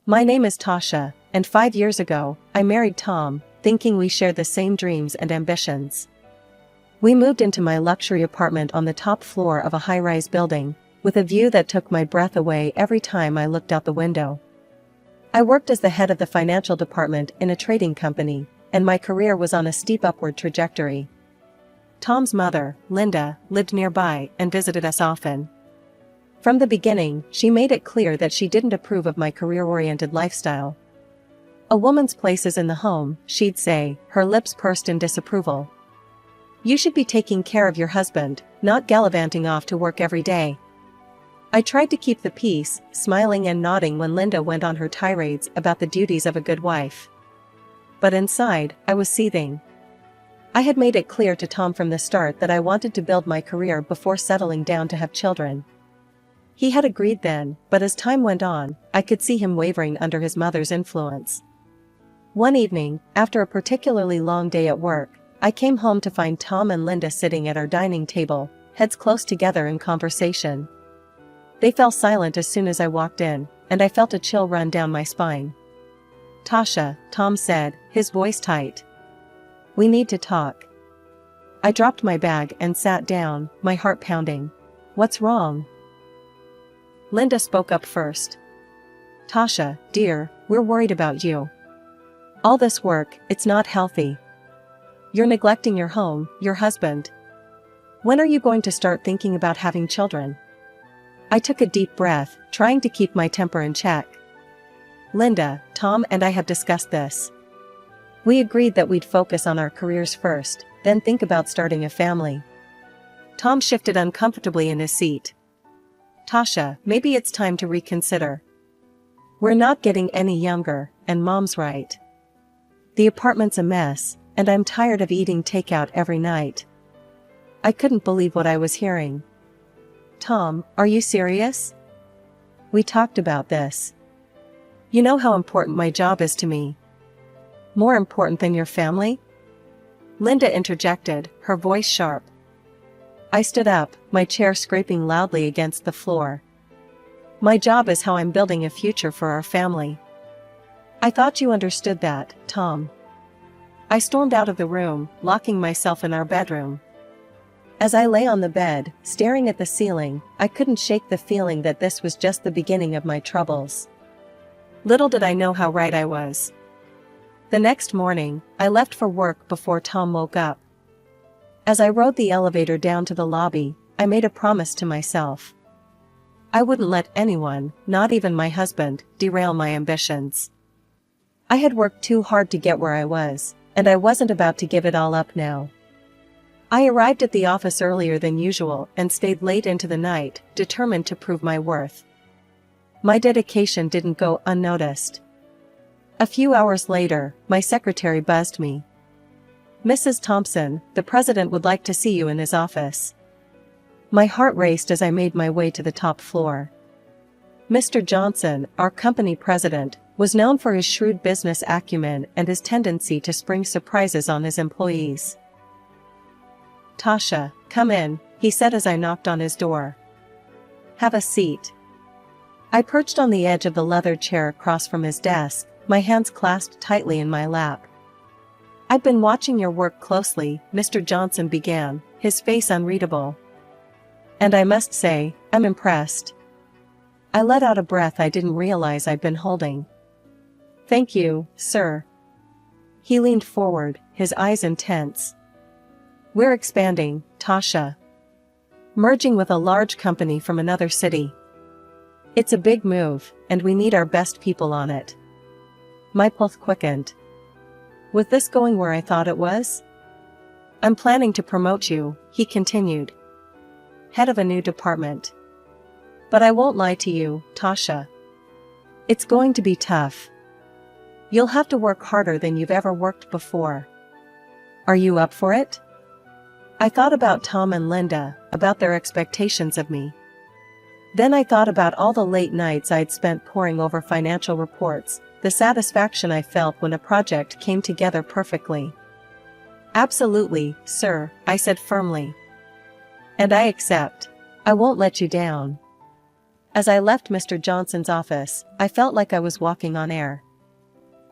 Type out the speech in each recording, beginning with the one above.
My name is Tasha, and 5 years ago, I married Tom, thinking we shared the same dreams and ambitions. We moved into my luxury apartment on the top floor of a high-rise building, with a view that took my breath away every time I looked out the window. I worked as the head of the financial department in a trading company, and my career was on a steep upward trajectory. Tom's mother, Linda, lived nearby and visited us often. From the beginning, she made it clear that she didn't approve of my career-oriented lifestyle. "A woman's place is in the home," she'd say, her lips pursed in disapproval. "You should be taking care of your husband, not gallivanting off to work every day." I tried to keep the peace, smiling and nodding when Linda went on her tirades about the duties of a good wife. But inside, I was seething. I had made it clear to Tom from the start that I wanted to build my career before settling down to have children. He had agreed then, but as time went on, I could see him wavering under his mother's influence. One evening, after a particularly long day at work, I came home to find Tom and Linda sitting at our dining table, heads close together in conversation. They fell silent as soon as I walked in, and I felt a chill run down my spine. "Tasha," Tom said, his voice tight. "We need to talk." I dropped my bag and sat down, my heart pounding. "What's wrong?" Linda spoke up first. "Tasha, dear, we're worried about you. All this work, it's not healthy. You're neglecting your home, your husband. When are you going to start thinking about having children?" I took a deep breath, trying to keep my temper in check. "Linda, Tom and I have discussed this. We agreed that we'd focus on our careers first, then think about starting a family." Tom shifted uncomfortably in his seat. "Tasha, maybe it's time to reconsider. We're not getting any younger, and Mom's right. The apartment's a mess, and I'm tired of eating takeout every night." I couldn't believe what I was hearing. "Tom, are you serious? We talked about this. You know how important my job is to me. More important than your family?" Linda interjected, her voice sharp. I stood up, my chair scraping loudly against the floor. "My job is how I'm building a future for our family. I thought you understood that, Tom." I stormed out of the room, locking myself in our bedroom. As I lay on the bed, staring at the ceiling, I couldn't shake the feeling that this was just the beginning of my troubles. Little did I know how right I was. The next morning, I left for work before Tom woke up. As I rode the elevator down to the lobby, I made a promise to myself. I wouldn't let anyone, not even my husband, derail my ambitions. I had worked too hard to get where I was, and I wasn't about to give it all up now. I arrived at the office earlier than usual and stayed late into the night, determined to prove my worth. My dedication didn't go unnoticed. A few hours later, my secretary buzzed me. "Mrs. Thompson, the president would like to see you in his office." My heart raced as I made my way to the top floor. Mr. Johnson, our company president, was known for his shrewd business acumen and his tendency to spring surprises on his employees. "Tasha, come in," he said as I knocked on his door. "Have a seat." I perched on the edge of the leather chair across from his desk, my hands clasped tightly in my lap. "I've been watching your work closely," Mr. Johnson began, his face unreadable. "And I must say, I'm impressed." I let out a breath I didn't realize I'd been holding. "Thank you, sir." He leaned forward, his eyes intense. "We're expanding, Tasha. Merging with a large company from another city. It's a big move, and we need our best people on it." My pulse quickened. Was this going where I thought it was? "I'm planning to promote you," he continued. "Head of a new department. But I won't lie to you, Tasha. It's going to be tough. You'll have to work harder than you've ever worked before. Are you up for it?" I thought about Tom and Linda, about their expectations of me. Then I thought about all the late nights I'd spent poring over financial reports, the satisfaction I felt when a project came together perfectly. "Absolutely, sir," I said firmly. "And I accept. I won't let you down." As I left Mr. Johnson's office, I felt like I was walking on air.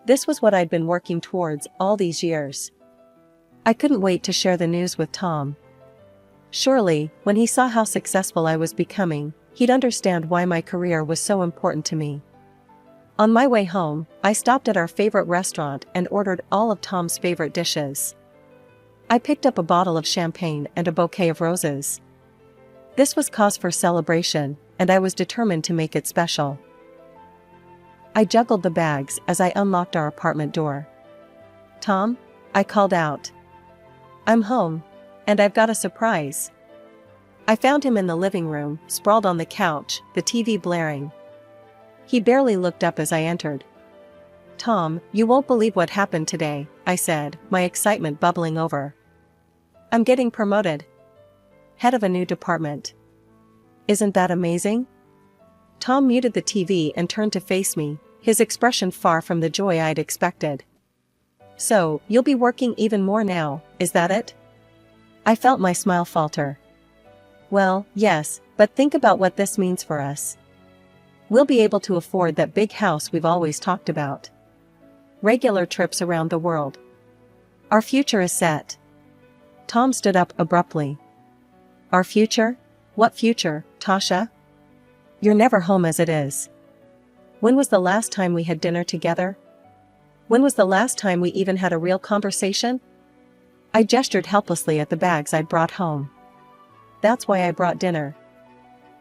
This was what I'd been working towards all these years. I couldn't wait to share the news with Tom. Surely, when he saw how successful I was becoming, he'd understand why my career was so important to me. On my way home, I stopped at our favorite restaurant and ordered all of Tom's favorite dishes. I picked up a bottle of champagne and a bouquet of roses. This was cause for celebration, and I was determined to make it special. I juggled the bags as I unlocked our apartment door. "Tom," I called out. "I'm home, and I've got a surprise." I found him in the living room, sprawled on the couch, the TV blaring. He barely looked up as I entered. "Tom, you won't believe what happened today," I said, my excitement bubbling over. "I'm getting promoted. Head of a new department. Isn't that amazing?" Tom muted the TV and turned to face me, his expression far from the joy I'd expected. "So, you'll be working even more now, is that it?" I felt my smile falter. "Well, yes, but think about what this means for us. We'll be able to afford that big house we've always talked about. Regular trips around the world. Our future is set." Tom stood up abruptly. "Our future? What future, Tasha? You're never home as it is. When was the last time we had dinner together? When was the last time we even had a real conversation?" I gestured helplessly at the bags I'd brought home. "That's why I brought dinner.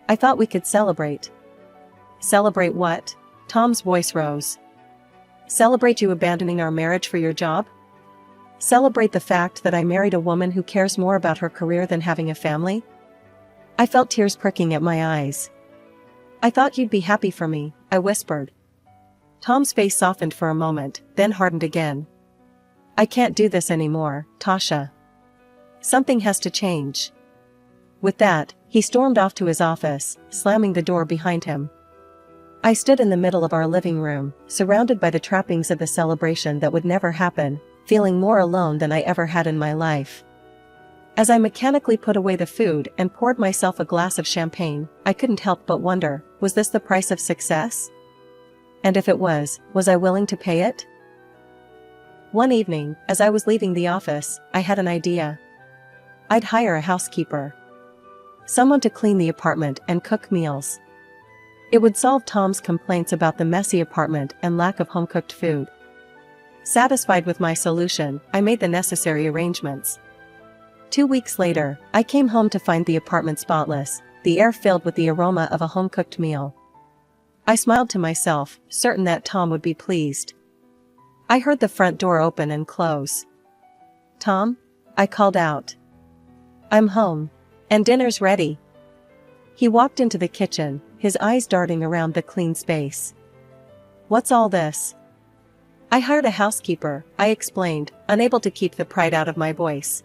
I thought we could celebrate." "Celebrate what?" Tom's voice rose. "Celebrate you abandoning our marriage for your job? Celebrate the fact that I married a woman who cares more about her career than having a family?" I felt tears pricking at my eyes. "I thought you'd be happy for me," I whispered. Tom's face softened for a moment, then hardened again. "I can't do this anymore, Tasha. Something has to change." With that, he stormed off to his office, slamming the door behind him. I stood in the middle of our living room, surrounded by the trappings of the celebration that would never happen, feeling more alone than I ever had in my life. As I mechanically put away the food and poured myself a glass of champagne, I couldn't help but wonder, was this the price of success? And if it was I willing to pay it? One evening, as I was leaving the office, I had an idea. I'd hire a housekeeper. Someone to clean the apartment and cook meals. It would solve Tom's complaints about the messy apartment and lack of home-cooked food. Satisfied with my solution, I made the necessary arrangements. 2 weeks later, I came home to find the apartment spotless, the air filled with the aroma of a home-cooked meal. I smiled to myself, certain that Tom would be pleased. I heard the front door open and close. "Tom?" I called out. "I'm home. And dinner's ready." He walked into the kitchen, his eyes darting around the clean space. "What's all this?" "I hired a housekeeper," I explained, unable to keep the pride out of my voice.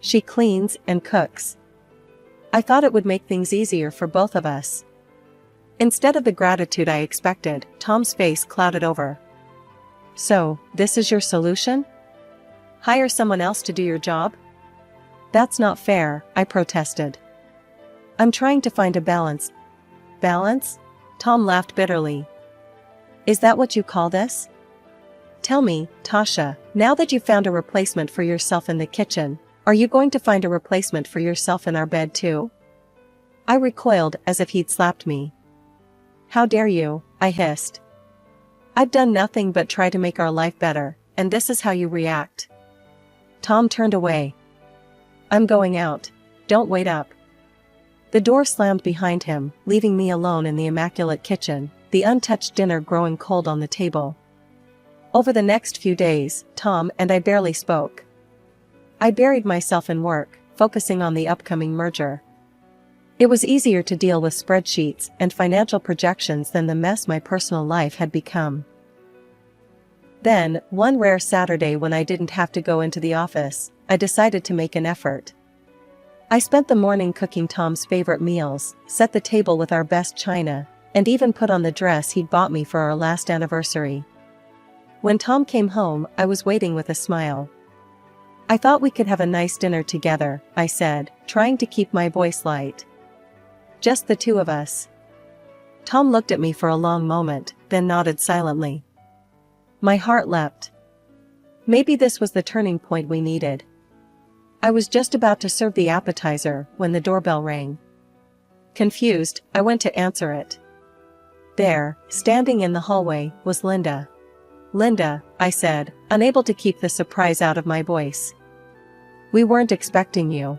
"She cleans and cooks. I thought it would make things easier for both of us." Instead of the gratitude I expected, Tom's face clouded over. "So, this is your solution? Hire someone else to do your job?" "That's not fair," I protested. "I'm trying to find a balance." "Balance?" Tom laughed bitterly. "Is that what you call this? Tell me, Tasha, now that you've found a replacement for yourself in the kitchen, are you going to find a replacement for yourself in our bed too?" I recoiled as if he'd slapped me. "How dare you?" I hissed. "I've done nothing but try to make our life better, and this is how you react." Tom turned away. "I'm going out. Don't wait up." The door slammed behind him, leaving me alone in the immaculate kitchen, the untouched dinner growing cold on the table. Over the next few days, Tom and I barely spoke. I buried myself in work, focusing on the upcoming merger. It was easier to deal with spreadsheets and financial projections than the mess my personal life had become. Then, one rare Saturday when I didn't have to go into the office, I decided to make an effort. I spent the morning cooking Tom's favorite meals, set the table with our best china, and even put on the dress he'd bought me for our last anniversary. When Tom came home, I was waiting with a smile. "I thought we could have a nice dinner together," I said, trying to keep my voice light. "Just the two of us." Tom looked at me for a long moment, then nodded silently. My heart leapt. Maybe this was the turning point we needed. I was just about to serve the appetizer when the doorbell rang. Confused, I went to answer it. There, standing in the hallway, was Linda. Linda, I said, unable to keep the surprise out of my voice. We weren't expecting you.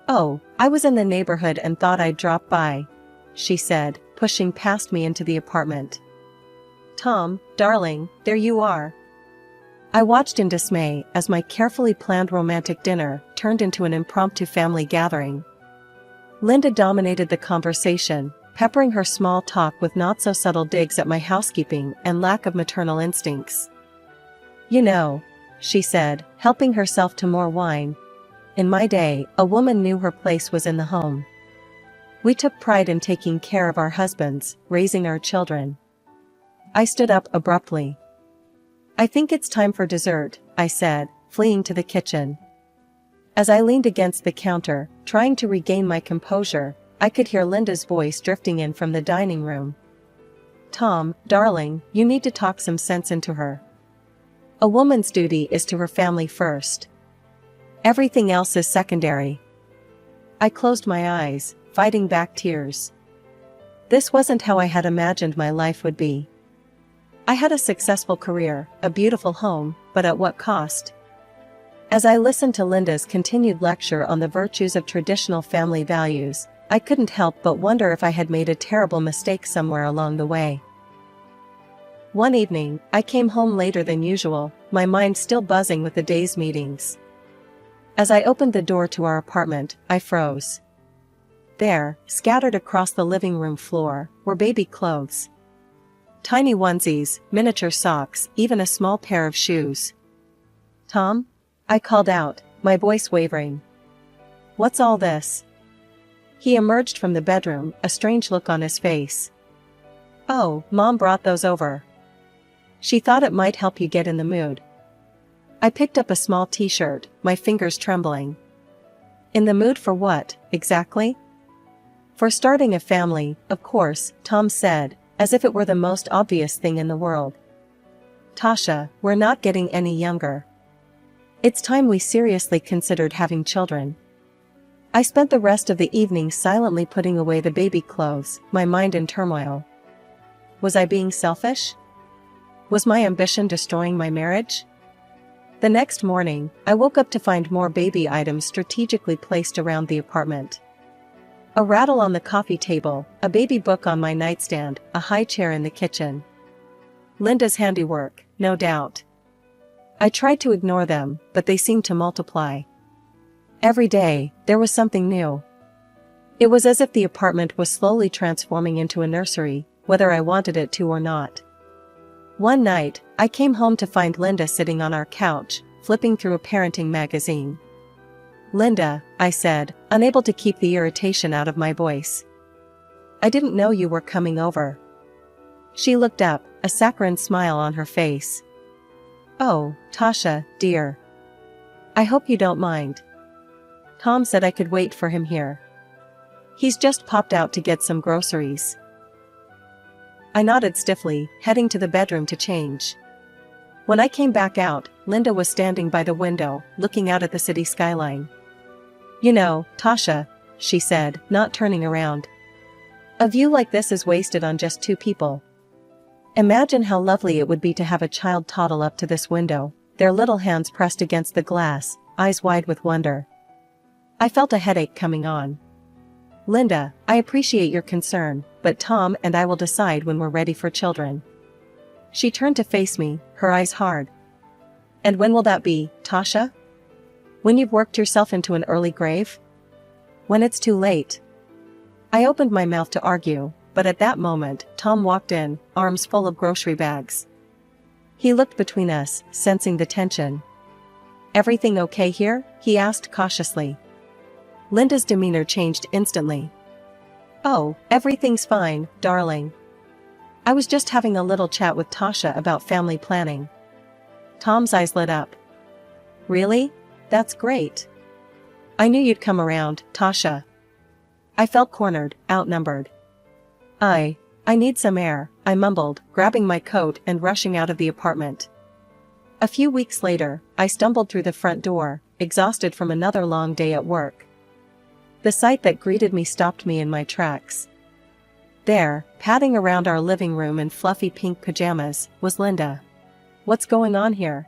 Oh, I was in the neighborhood and thought I'd drop by, she said, pushing past me into the apartment. Tom, darling, there you are. I watched in dismay as my carefully planned romantic dinner turned into an impromptu family gathering. Linda dominated the conversation, peppering her small talk with not-so-subtle digs at my housekeeping and lack of maternal instincts. You know, she said, helping herself to more wine. In my day, a woman knew her place was in the home. We took pride in taking care of our husbands, raising our children. I stood up abruptly. I think it's time for dessert, I said, fleeing to the kitchen. As I leaned against the counter, trying to regain my composure, I could hear Linda's voice drifting in from the dining room. Tom, darling, you need to talk some sense into her. A woman's duty is to her family first. Everything else is secondary. I closed my eyes, fighting back tears. This wasn't how I had imagined my life would be. I had a successful career, a beautiful home, but at what cost? As I listened to Linda's continued lecture on the virtues of traditional family values, I couldn't help but wonder if I had made a terrible mistake somewhere along the way. One evening, I came home later than usual, my mind still buzzing with the day's meetings. As I opened the door to our apartment, I froze. There, scattered across the living room floor, were baby clothes. Tiny onesies, miniature socks, even a small pair of shoes. Tom? I called out, my voice wavering. What's all this? He emerged from the bedroom, a strange look on his face. Oh, Mom brought those over. She thought it might help you get in the mood. I picked up a small t-shirt, my fingers trembling. In the mood for what, exactly? For starting a family, of course, Tom said, as if it were the most obvious thing in the world. Tasha, we're not getting any younger. It's time we seriously considered having children. I spent the rest of the evening silently putting away the baby clothes, my mind in turmoil. Was I being selfish? Was my ambition destroying my marriage? The next morning, I woke up to find more baby items strategically placed around the apartment. A rattle on the coffee table, a baby book on my nightstand, a high chair in the kitchen. Linda's handiwork, no doubt. I tried to ignore them, but they seemed to multiply. Every day, there was something new. It was as if the apartment was slowly transforming into a nursery, whether I wanted it to or not. One night, I came home to find Linda sitting on our couch, flipping through a parenting magazine. Linda, I said, unable to keep the irritation out of my voice. I didn't know you were coming over. She looked up, a saccharine smile on her face. Oh, Tasha, dear. I hope you don't mind. Tom said I could wait for him here. He's just popped out to get some groceries. I nodded stiffly, heading to the bedroom to change. When I came back out, Linda was standing by the window, looking out at the city skyline. You know, Tasha, she said, not turning around. A view like this is wasted on just two people. Imagine how lovely it would be to have a child toddle up to this window, their little hands pressed against the glass, eyes wide with wonder. I felt a headache coming on. Linda, I appreciate your concern, but Tom and I will decide when we're ready for children. She turned to face me, her eyes hard. And when will that be, Tasha? When you've worked yourself into an early grave? When it's too late? I opened my mouth to argue, but at that moment, Tom walked in, arms full of grocery bags. He looked between us, sensing the tension. Everything okay here? He asked cautiously. Linda's demeanor changed instantly. Oh, everything's fine, darling. I was just having a little chat with Tasha about family planning. Tom's eyes lit up. Really? That's great. I knew you'd come around, Tasha. I felt cornered, outnumbered. I need some air, I mumbled, grabbing my coat and rushing out of the apartment. A few weeks later, I stumbled through the front door, exhausted from another long day at work. The sight that greeted me stopped me in my tracks. There, padding around our living room in fluffy pink pajamas, was Linda. "What's going on here?"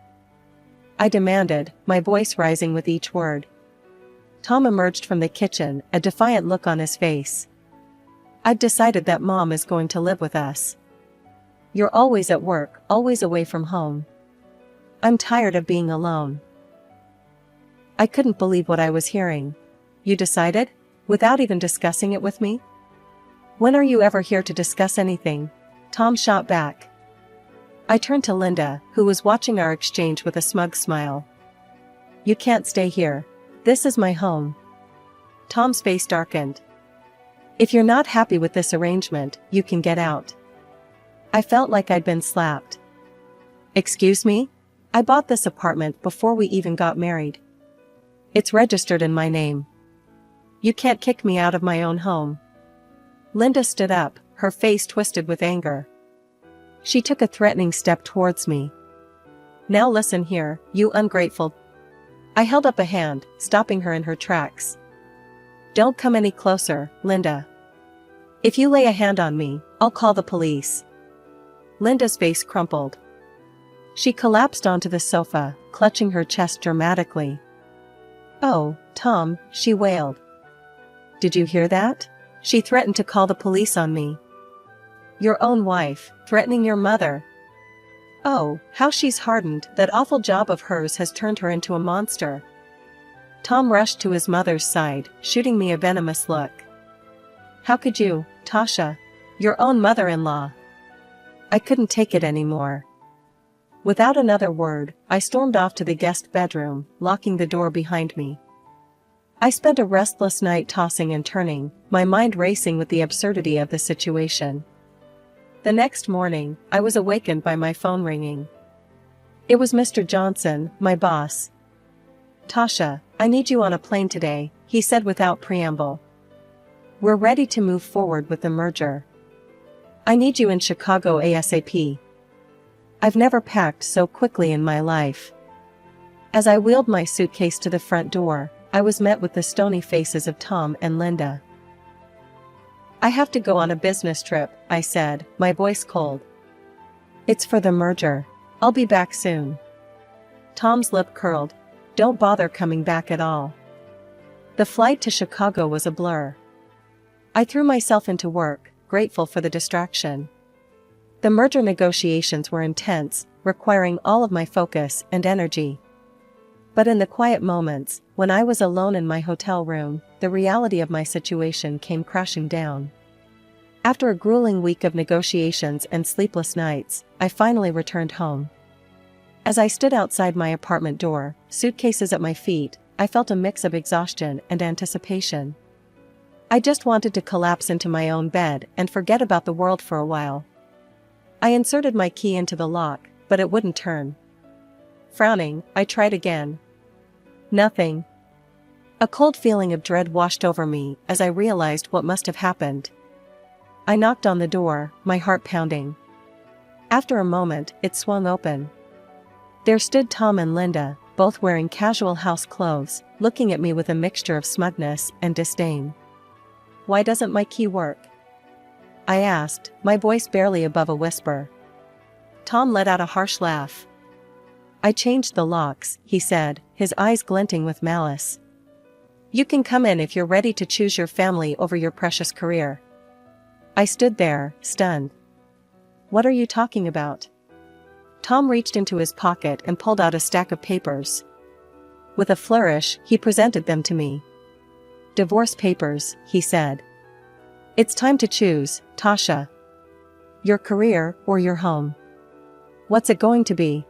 I demanded, my voice rising with each word. Tom emerged from the kitchen, a defiant look on his face. "I've decided that Mom is going to live with us. You're always at work, always away from home. I'm tired of being alone." I couldn't believe what I was hearing. "You decided? Without even discussing it with me? When are you ever here to discuss anything?" Tom shot back. I turned to Linda, who was watching our exchange with a smug smile. "You can't stay here. This is my home." Tom's face darkened. "If you're not happy with this arrangement, you can get out." I felt like I'd been slapped. "Excuse me? I bought this apartment before we even got married. It's registered in my name. You can't kick me out of my own home." Linda stood up, her face twisted with anger. She took a threatening step towards me. "Now listen here, you ungrateful—" I held up a hand, stopping her in her tracks. "Don't come any closer, Linda. If you lay a hand on me, I'll call the police." Linda's face crumpled. She collapsed onto the sofa, clutching her chest dramatically. "Oh, Tom," she wailed. "Did you hear that? She threatened to call the police on me." "Your own wife, threatening your mother? Oh, how she's hardened. That awful job of hers has turned her into a monster." Tom rushed to his mother's side, shooting me a venomous look. "How could you, Tasha? Your own mother-in-law." I couldn't take it anymore. Without another word, I stormed off to the guest bedroom, locking the door behind me. I spent a restless night tossing and turning, my mind racing with the absurdity of the situation. The next morning, I was awakened by my phone ringing. It was Mr. Johnson, my boss. "Tasha, I need you on a plane today," he said without preamble. "We're ready to move forward with the merger. I need you in Chicago ASAP." I've never packed so quickly in my life. As I wheeled my suitcase to the front door, I was met with the stony faces of Tom and Linda. "I have to go on a business trip," I said, my voice cold. "It's for the merger. I'll be back soon." Tom's lip curled. "Don't bother coming back at all." The flight to Chicago was a blur. I threw myself into work, grateful for the distraction. The merger negotiations were intense, requiring all of my focus and energy. But in the quiet moments, when I was alone in my hotel room, the reality of my situation came crashing down. After a grueling week of negotiations and sleepless nights, I finally returned home. As I stood outside my apartment door, suitcases at my feet, I felt a mix of exhaustion and anticipation. I just wanted to collapse into my own bed and forget about the world for a while. I inserted my key into the lock, but it wouldn't turn. Frowning, I tried again. Nothing. A cold feeling of dread washed over me as I realized what must have happened. I knocked on the door, my heart pounding. After a moment, it swung open. There stood Tom and Linda, both wearing casual house clothes, looking at me with a mixture of smugness and disdain. "Why doesn't my key work?" I asked, my voice barely above a whisper. Tom let out a harsh laugh. "I changed the locks," he said, his eyes glinting with malice. "You can come in if you're ready to choose your family over your precious career." I stood there, stunned. "What are you talking about?" Tom reached into his pocket and pulled out a stack of papers. With a flourish, he presented them to me. "Divorce papers," he said. "It's time to choose, Tasha. Your career or your home. What's it going to be?"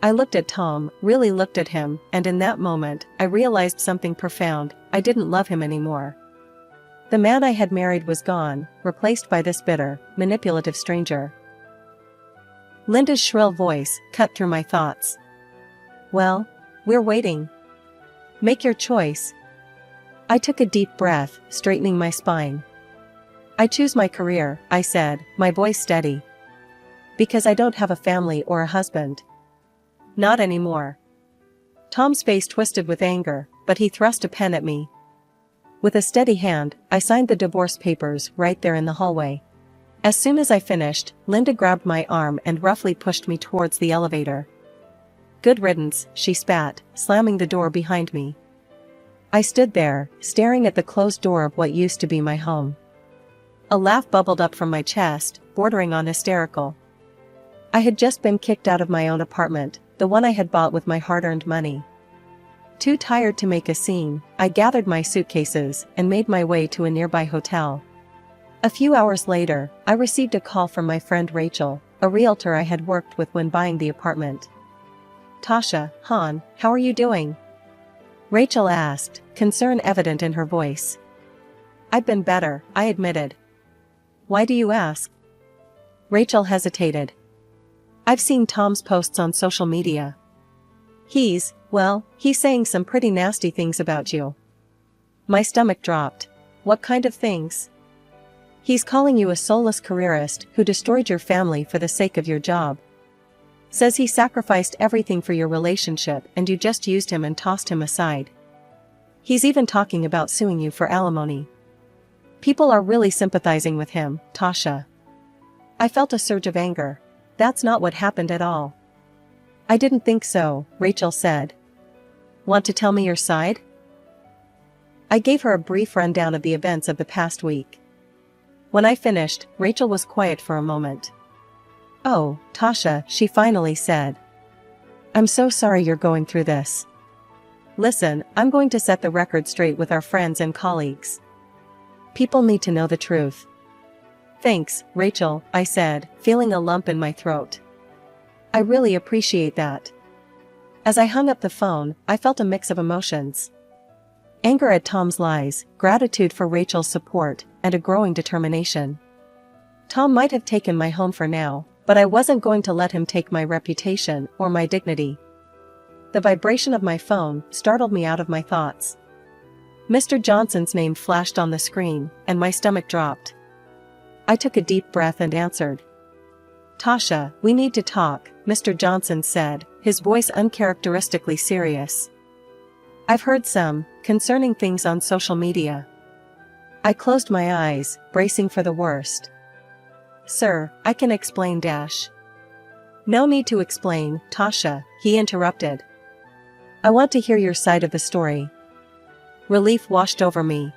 I looked at Tom, really looked at him, and in that moment, I realized something profound. I didn't love him anymore. The man I had married was gone, replaced by this bitter, manipulative stranger. Linda's shrill voice cut through my thoughts. "Well, we're waiting. Make your choice." I took a deep breath, straightening my spine. I choose my career, I said, my voice steady. Because I don't have a family or a husband. Not anymore. Tom's face twisted with anger, but he thrust a pen at me. With a steady hand, I signed the divorce papers right there in the hallway. As soon as I finished, Linda grabbed my arm and roughly pushed me towards the elevator. Good riddance, she spat, slamming the door behind me. I stood there, staring at the closed door of what used to be my home. A laugh bubbled up from my chest, bordering on hysterical. I had just been kicked out of my own apartment, the one I had bought with my hard-earned money. Too tired to make a scene, I gathered my suitcases and made my way to a nearby hotel. A few hours later, I received a call from my friend Rachel, a realtor I had worked with when buying the apartment. Tasha, hon, how are you doing? Rachel asked, concern evident in her voice. I've been better, I admitted. Why do you ask? Rachel hesitated. I've seen Tom's posts on social media. He's saying some pretty nasty things about you. My stomach dropped. What kind of things? He's calling you a soulless careerist who destroyed your family for the sake of your job. Says he sacrificed everything for your relationship and you just used him and tossed him aside. He's even talking about suing you for alimony. People are really sympathizing with him, Tasha. I felt a surge of anger. That's not what happened at all. I didn't think so, Rachel said. Want to tell me your side? I gave her a brief rundown of the events of the past week. When I finished, Rachel was quiet for a moment. Oh, Tasha, she finally said. I'm so sorry you're going through this. Listen, I'm going to set the record straight with our friends and colleagues. People need to know the truth. Thanks, Rachel, I said, feeling a lump in my throat. I really appreciate that. As I hung up the phone, I felt a mix of emotions. Anger at Tom's lies, gratitude for Rachel's support, and a growing determination. Tom might have taken my home for now, but I wasn't going to let him take my reputation or my dignity. The vibration of my phone startled me out of my thoughts. Mr. Johnson's name flashed on the screen, and my stomach dropped. I took a deep breath and answered. Tasha, we need to talk, Mr. Johnson said, his voice uncharacteristically serious. I've heard some concerning things on social media. I closed my eyes, bracing for the worst. Sir, I can explain. No need to explain, Tasha, he interrupted. I want to hear your side of the story. Relief washed over me.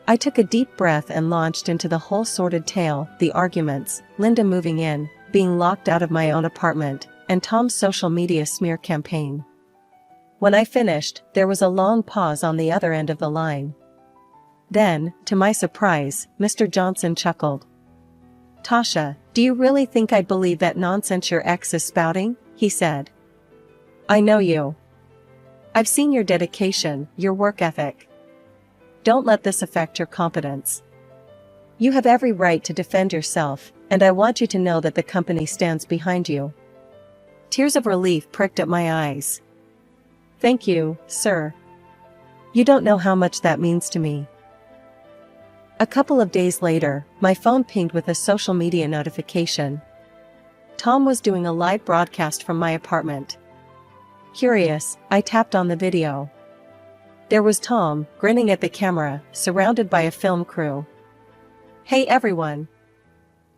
I took a deep breath and launched into the whole sordid tale, the arguments, Linda moving in, being locked out of my own apartment, and Tom's social media smear campaign. When I finished, there was a long pause on the other end of the line. Then, to my surprise, Mr. Johnson chuckled. Tasha, do you really think I'd believe that nonsense your ex is spouting? He said. I know you. I've seen your dedication, your work ethic. Don't let this affect your competence. You have every right to defend yourself, and I want you to know that the company stands behind you. Tears of relief pricked at my eyes. Thank you, sir. You don't know how much that means to me. A couple of days later, my phone pinged with a social media notification. Tom was doing a live broadcast from my apartment. Curious, I tapped on the video. There was Tom, grinning at the camera, surrounded by a film crew. Hey everyone!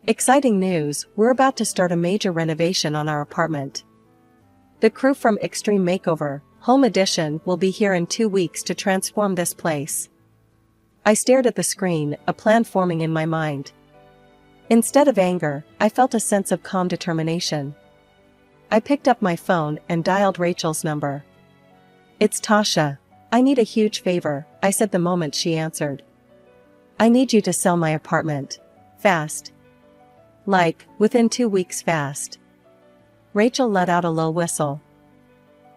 Exciting news, we're about to start a major renovation on our apartment. The crew from Extreme Makeover, Home Edition will be here in 2 weeks to transform this place. I stared at the screen, a plan forming in my mind. Instead of anger, I felt a sense of calm determination. I picked up my phone and dialed Rachel's number. It's Tasha. I need a huge favor, I said the moment she answered. I need you to sell my apartment. Fast. Like, within 2 weeks fast. Rachel let out a low whistle.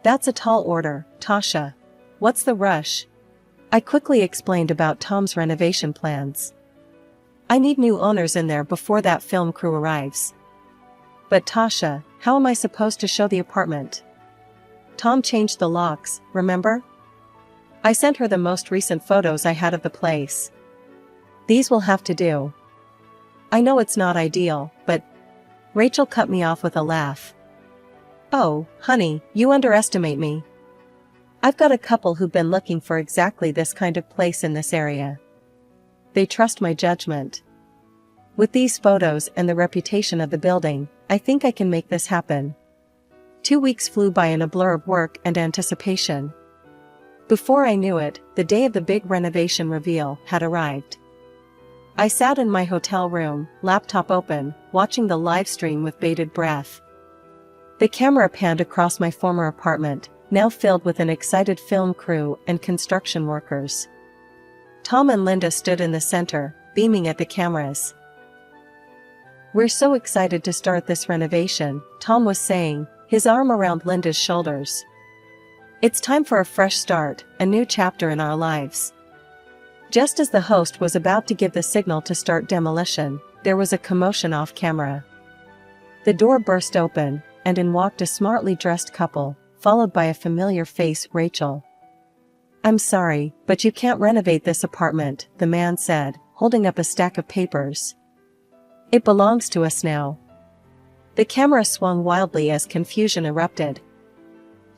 That's a tall order, Tasha. What's the rush? I quickly explained about Tom's renovation plans. I need new owners in there before that film crew arrives. But Tasha, how am I supposed to show the apartment? Tom changed the locks, remember? I sent her the most recent photos I had of the place. These will have to do. I know it's not ideal, but Rachel cut me off with a laugh. Oh, honey, you underestimate me. I've got a couple who've been looking for exactly this kind of place in this area. They trust my judgment. With these photos and the reputation of the building, I think I can make this happen. 2 weeks flew by in a blur of work and anticipation. Before I knew it, the day of the big renovation reveal had arrived. I sat in my hotel room, laptop open, watching the live stream with bated breath. The camera panned across my former apartment, now filled with an excited film crew and construction workers. Tom and Linda stood in the center, beaming at the cameras. "We're so excited to start this renovation," Tom was saying, his arm around Linda's shoulders. "It's time for a fresh start, a new chapter in our lives." Just as the host was about to give the signal to start demolition, there was a commotion off camera. The door burst open, and in walked a smartly dressed couple, followed by a familiar face, Rachel. "I'm sorry, but you can't renovate this apartment," the man said, holding up a stack of papers. "It belongs to us now." The camera swung wildly as confusion erupted.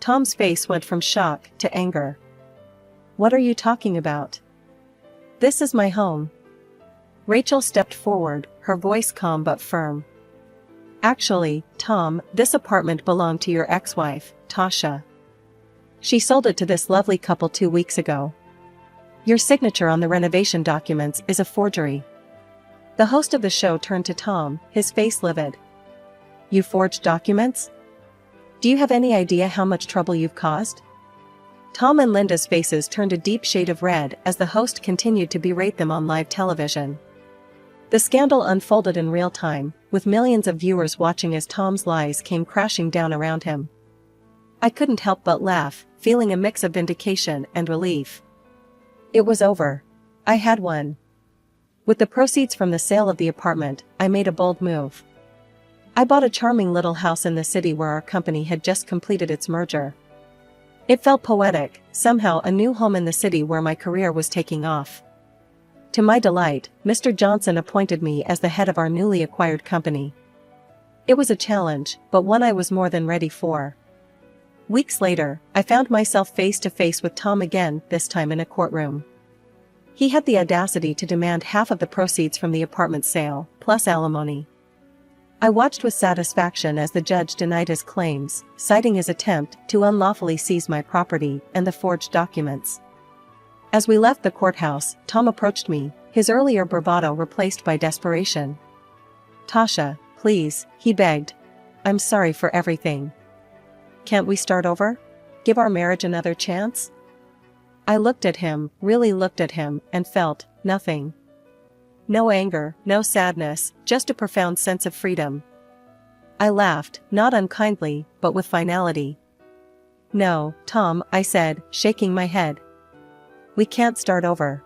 Tom's face went from shock to anger. "What are you talking about? This is my home." Rachel stepped forward, her voice calm but firm. "Actually, Tom, this apartment belonged to your ex-wife, Tasha. She sold it to this lovely couple 2 weeks ago. Your signature on the renovation documents is a forgery." The host of the show turned to Tom, his face livid. "You forged documents? Do you have any idea how much trouble you've caused?" Tom and Linda's faces turned a deep shade of red as the host continued to berate them on live television. The scandal unfolded in real time, with millions of viewers watching as Tom's lies came crashing down around him. I couldn't help but laugh, feeling a mix of vindication and relief. It was over. I had won. With the proceeds from the sale of the apartment, I made a bold move. I bought a charming little house in the city where our company had just completed its merger. It felt poetic, somehow a new home in the city where my career was taking off. To my delight, Mr. Johnson appointed me as the head of our newly acquired company. It was a challenge, but one I was more than ready for. Weeks later, I found myself face to face with Tom again, this time in a courtroom. He had the audacity to demand half of the proceeds from the apartment sale, plus alimony. I watched with satisfaction as the judge denied his claims, citing his attempt to unlawfully seize my property and the forged documents. As we left the courthouse, Tom approached me, his earlier bravado replaced by desperation. "Tasha, please," he begged. "I'm sorry for everything. Can't we start over? Give our marriage another chance?" I looked at him, really looked at him, and felt nothing. No anger, no sadness, just a profound sense of freedom. I laughed, not unkindly, but with finality. "No, Tom," I said, shaking my head. "We can't start over.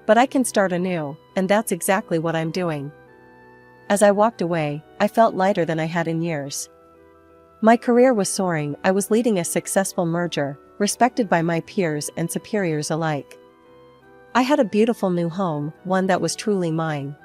But I can start anew, and that's exactly what I'm doing." As I walked away, I felt lighter than I had in years. My career was soaring, I was leading a successful merger, respected by my peers and superiors alike. I had a beautiful new home, one that was truly mine.